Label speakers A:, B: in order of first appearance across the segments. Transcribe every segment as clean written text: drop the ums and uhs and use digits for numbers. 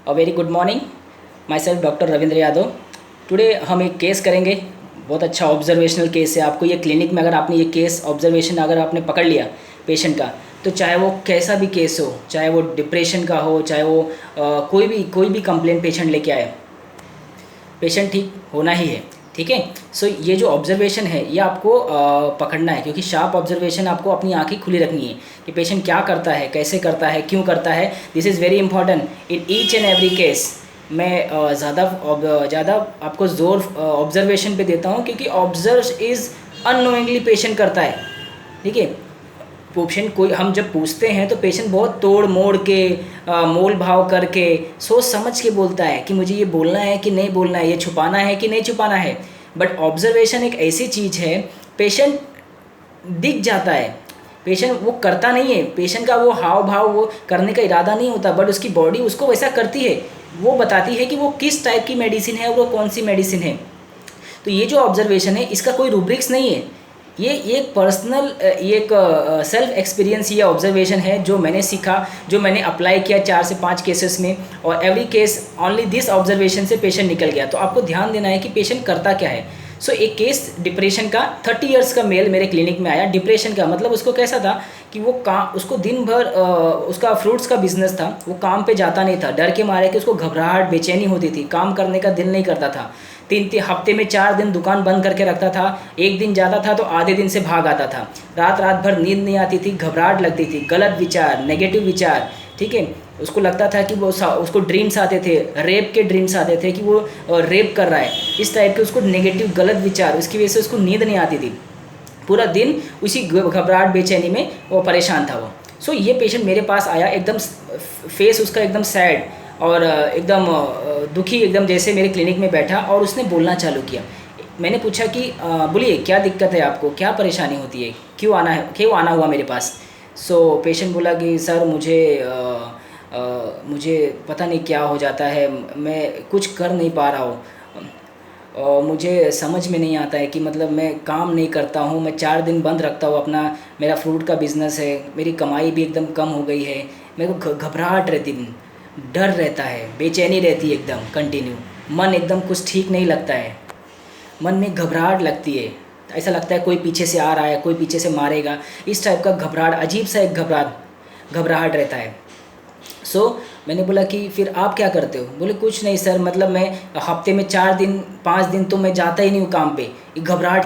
A: A very good morning. My self doctor Ravindra Yadav. Today हम एक case करेंगे। बहुत अच्छा ऑब्जर्वेशनल केस है। आपको ये क्लिनिक में अगर आपने ये केस ऑब्जर्वेशन अगर आपने पकड़ लिया पेशेंट का, तो चाहे वो कैसा भी केस हो, चाहे वो डिप्रेशन का हो, चाहे वो कोई भी कंप्लेंट पेशेंट लेके आए, पेशेंट ठीक होना ही है। ठीक है। सो ये जो ऑब्जर्वेशन है ये आपको पकड़ना है, क्योंकि शार्प ऑब्जर्वेशन आपको अपनी आंखें खुली रखनी है कि पेशेंट क्या करता है, कैसे करता है, क्यों करता है। This is very important in each and every case. मैं ज़्यादा आपको जोर ऑब्जर्वेशन पे देता हूँ, क्योंकि ऑब्जर्व इज़ अननोइंगली पेशेंट करता है। ठीक है। पेशेंट कोई हम जब पूछते हैं तो पेशेंट बहुत तोड़ मोड़ के मोल भाव करके सोच समझ के बोलता है कि मुझे ये बोलना है कि नहीं बोलना है, ये छुपाना है कि नहीं छुपाना है। बट ऑब्जर्वेशन एक ऐसी चीज़ है, पेशेंट दिख जाता है। पेशेंट वो करता नहीं है, पेशेंट का वो हाव भाव वो करने का इरादा नहीं होता, बट उसकी बॉडी उसको वैसा करती है। वो बताती है कि वो किस टाइप की मेडिसिन है, वो कौन सी मेडिसिन है। तो ये जो ऑब्जर्वेशन है इसका कोई रूब्रिक्स नहीं है। ये एक पर्सनल एक सेल्फ एक्सपीरियंस ये ऑब्जर्वेशन है जो मैंने सीखा, जो मैंने अप्लाई किया 4 से 5 केसेस में, और every case only this observation से पेशेंट निकल गया। तो आपको ध्यान देना है कि पेशेंट करता क्या है। सो एक केस डिप्रेशन का 30 इयर्स का मेल मेरे क्लिनिक में आया। डिप्रेशन का मतलब उसको कैसा था कि वो काम उसको दिन भर उसका फ्रूट्स का बिजनेस था, वो काम पे जाता नहीं था, डर के मारे कि उसको घबराहट बेचैनी होती थी, काम करने का दिल नहीं करता था। 3 हफ्ते में 4 दिन दुकान बंद करके रखता था। एक दिन जाता था तो आधे दिन से भाग आता था। रात भर नींद नहीं आती थी, घबराहट लगती थी, गलत विचार, नेगेटिव विचार। ठीक है। उसको लगता था कि वो उसको ड्रीम्स आते थे, रेप के ड्रीम्स आते थे कि वो रेप कर रहा है। इस टाइप के उसको नेगेटिव गलत विचार, उसकी वजह से उसको नींद नहीं आती थी। पूरा दिन उसी घबराहट बेचैनी में वो परेशान था वो। सो ये पेशेंट मेरे पास आया, एकदम फेस उसका एकदम सैड और एकदम दुखी, एकदम जैसे मेरे क्लिनिक में बैठा, और उसने बोलना चालू किया। मैंने पूछा कि बोलिए क्या दिक्कत है आपको, क्या परेशानी होती है, क्यों आना हुआ मेरे पास। सो पेशेंट बोला कि सर मुझे पता नहीं क्या हो जाता है, मैं कुछ कर नहीं पा रहा हूँ, और मुझे समझ में नहीं आता है कि मतलब मैं काम नहीं करता हूँ, मैं 4 दिन बंद रखता हूँ अपना, मेरा फ्रूट का बिज़नेस है, मेरी कमाई भी एकदम कम हो गई है, मेरे को घबराहट रहती, डर रहता है, बेचैनी रहती है एकदम कंटिन्यू, मन एकदम कुछ ठीक नहीं लगता है, मन में घबराहट लगती है, ऐसा लगता है कोई पीछे से आ रहा है, कोई पीछे से मारेगा, इस टाइप का घबराहट, अजीब सा एक घबराहट रहता है। सो मैंने बोला कि फिर आप क्या करते हो। बोले कुछ नहीं सर, मतलब मैं हफ्ते में 4 दिन 5 दिन तो मैं जाता ही नहीं हूँ काम पे, घबराहट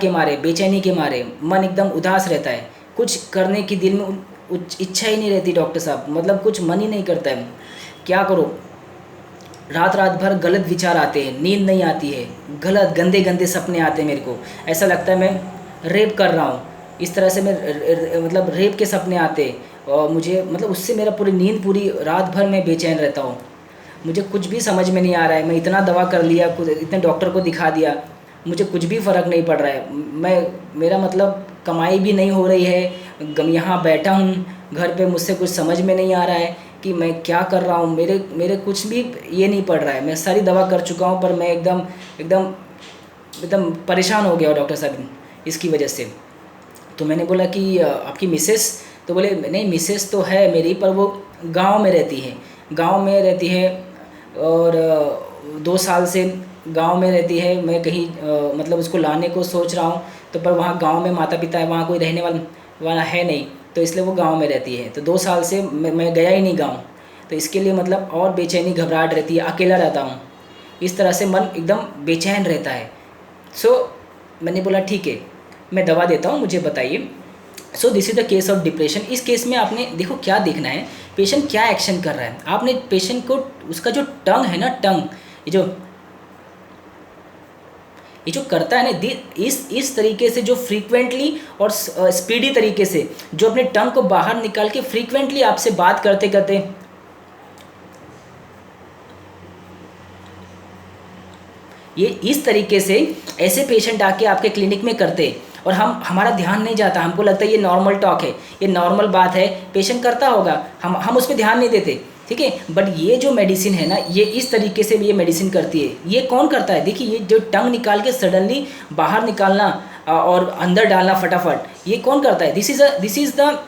A: के मारे, बेचैनी के मारे मन एकदम उदास रहता है, कुछ करने की दिल में इच्छा ही नहीं रहती डॉक्टर साहब, मतलब कुछ मन ही नहीं करता है, क्या करो। रात भर गलत विचार आते हैं, नींद नहीं आती है, गलत गंदे गंदे सपने आते हैं मेरे को, ऐसा लगता है मैं रेप कर रहा हूँ, इस तरह से मैं मतलब रेप के सपने आते, और मुझे मतलब उससे मेरा पूरी नींद, पूरी रात भर मैं बेचैन रहता हूँ, मुझे कुछ भी समझ में नहीं आ रहा है, मैं इतना दवा कर लिया, इतने डॉक्टर को दिखा दिया, मुझे कुछ भी फ़र्क नहीं पड़ रहा है, मेरा मतलब कमाई भी नहीं हो रही है, यहाँ बैठा हूँ घर पे, मुझसे कुछ समझ में नहीं आ रहा है कि मैं क्या कर रहा हूँ, मेरे मेरे कुछ भी ये नहीं पड़ रहा है, मैं सारी दवा कर चुका हूँ, पर मैं एकदम एकदम एकदम परेशान हो गया हूँ डॉक्टर साहब इसकी वजह से। तो मैंने बोला कि आपकी मिसेस, तो बोले नहीं मिसेस तो है मेरी, पर वो गांव में रहती है, और 2 साल से गांव में रहती है, मैं कहीं मतलब उसको लाने को सोच रहा हूँ, तो पर वहाँ गांव में माता पिता है, वहाँ कोई रहने वाला है नहीं, तो इसलिए वो गांव में रहती है, तो 2 साल से मैं गया ही नहीं गांव, तो इसके लिए मतलब और बेचैनी घबराहट रहती है, अकेला रहता हूँ, इस तरह से मन एकदम बेचैन रहता है। सो मैंने बोला ठीक है, मैं दवा देता हूँ, मुझे बताइए। सो this is the case of depression. इस केस में आपने देखो क्या देखना है, पेशेंट क्या एक्शन कर रहा है। आपने पेशेंट को उसका जो टंग है ना, टंग ये जो करता है ना, इस तरीके से जो फ्रीक्वेंटली और स्पीडी तरीके से जो अपने टंग को बाहर निकाल के फ्रीक्वेंटली आपसे बात करते करते, ये इस तरीके से ऐसे पेशेंट आके आपके क्लिनिक में करते, और हमारा ध्यान नहीं जाता, हमको लगता है ये नॉर्मल टॉक है, ये नॉर्मल बात है, पेशेंट करता होगा, हम उस पर ध्यान नहीं देते। ठीक है। बट ये जो मेडिसिन है ना, ये इस तरीके से ये मेडिसिन करती है। ये कौन करता है, देखिए ये जो टंग निकाल के सडनली बाहर निकालना और अंदर डालना फटाफट, ये कौन करता है। This is the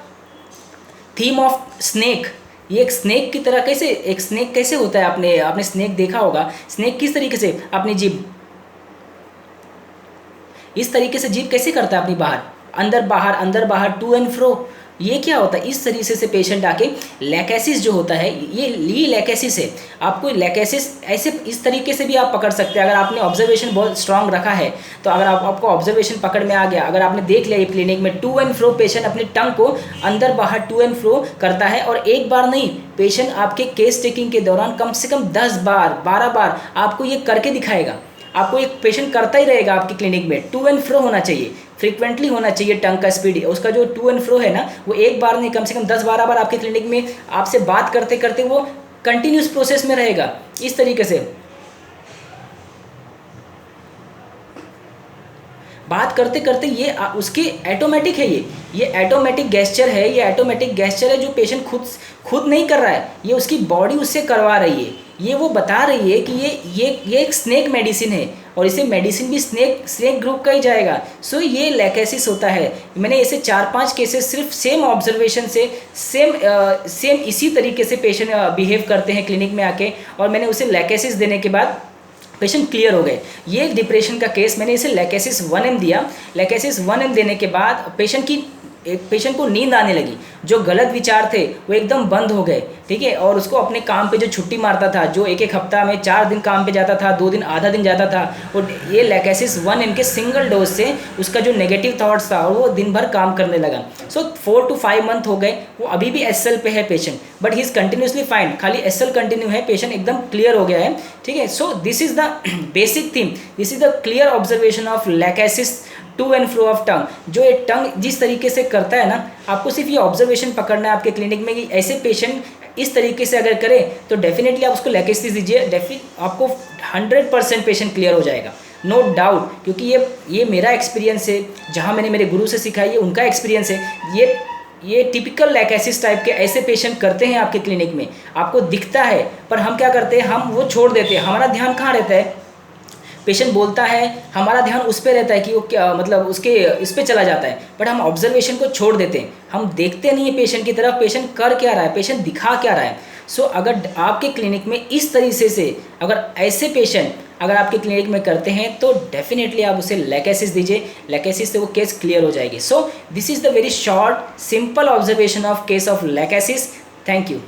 A: theme of snake. ये एक स्नेक की तरह कैसे, एक स्नेक कैसे होता है, आपने स्नेक देखा होगा, स्नेक किस तरीके से अपनी जीभ इस तरीके से जीभ कैसे करता है अपनी बाहर, अंदर बाहर, टू एंड फ्रो। ये क्या होता है, इस तरीके से पेशेंट आके लैकेसिस जो होता है, ये लैकेसिस है। आपको लैकेसिस ऐसे इस तरीके से भी आप पकड़ सकते हैं, अगर आपने ऑब्जर्वेशन बहुत स्ट्रांग रखा है तो अगर आपको ऑब्जर्वेशन पकड़ में आ गया, अगर आपने देख लिया ये क्लिनिक में टू एंड फ्रो पेशेंट अपने टंग को अंदर बाहर टू एंड फ्रो करता है, और एक बार नहीं, पेशेंट आपके केस टेकिंग के दौरान कम से कम 10 बार 12 बार आपको ये करके दिखाएगा। आपको एक पेशेंट करता ही रहेगा आपकी क्लिनिक में, टू एंड फ्रो होना चाहिए, फ्रीक्वेंटली होना चाहिए टंग का स्पीड, उसका जो टू एंड फ्रो है ना, वो एक बार नहीं कम से कम 10-12 बार आपके क्लिनिक में आपसे बात करते करते वो कंटिन्यूस प्रोसेस में रहेगा इस तरीके से। बात करते करते ये उसके ऑटोमेटिक है, ये ऑटोमेटिक गेस्चर है, ये ऑटोमेटिक गेस्चर है जो पेशेंट खुद नहीं कर रहा है, ये उसकी बॉडी उससे करवा रही है। ये वो बता रही है कि ये एक स्नेक मेडिसिन है, और इसे मेडिसिन भी स्नेक ग्रुप का ही जाएगा। सो ये लैकेसिस होता है। मैंने ऐसे 4-5 केसेस सिर्फ सेम ऑब्जर्वेशन से सेम इसी तरीके से पेशेंट बिहेव करते हैं क्लिनिक में आके, और मैंने उसे लैकेसिस देने के बाद पेशेंट क्लियर हो गए। ये एक डिप्रेशन का केस, मैंने इसे लैकेसिस 1M दिया। लैकेसिस 1M देने के बाद पेशेंट को नींद आने लगी, जो गलत विचार थे वो एकदम बंद हो गए, ठीक है। और उसको अपने काम पे जो छुट्टी मारता था, जो एक हफ्ता में 4 दिन काम पे जाता था, 2 दिन आधा दिन जाता था, और ये लैकेसिस 1M के सिंगल डोज से उसका जो नेगेटिव थॉट्स था वो दिन भर काम करने लगा। सो 4 to 5 मंथ हो गए, वो अभी भी SL पे है patient, but he is continuously fine, खाली SL कंटिन्यू है, पेशेंट एकदम क्लियर हो गया है, ठीक है। So this is the basic theme, this is the clear observation of lachesis to and fro of tongue. जो ये टंग जिस तरीके से करता है ना, आपको सिर्फ ये ऑब्जर्वेशन पकड़ना है आपके क्लिनिक में कि ऐसे पेशेंट इस तरीके से अगर करें तो डेफिनेटली आप उसको लैकेसिस दीजिए, आपको 100% पेशेंट क्लियर हो जाएगा, नो डाउट। क्योंकि ये मेरा एक्सपीरियंस है, जहाँ मैंने मेरे गुरु से सीखा है, ये उनका एक्सपीरियंस है। ये टिपिकल लैकेसिस टाइप के ऐसे पेशेंट करते हैं आपके क्लिनिक में, आपको दिखता है, पर हम क्या करते हैं, हम वो छोड़ देते हैं। हमारा ध्यान कहाँ रहता है, पेशेंट बोलता है, हमारा ध्यान उस पर रहता है कि वो क्या मतलब उसके इस पर चला जाता है, बट हम ऑब्जर्वेशन को छोड़ देते हैं, हम देखते नहीं है पेशेंट की तरफ, पेशेंट कर क्या रहा है, पेशेंट दिखा क्या रहा है। सो अगर आपके क्लिनिक में इस तरीके से अगर ऐसे पेशेंट अगर आपके क्लिनिक में करते हैं तो डेफिनेटली आप उसे लैकेसिस दीजिए, लैकेसिस से वो केस क्लियर हो जाएगी। सो this is the very short simple observation of case of lachesis. Thank you.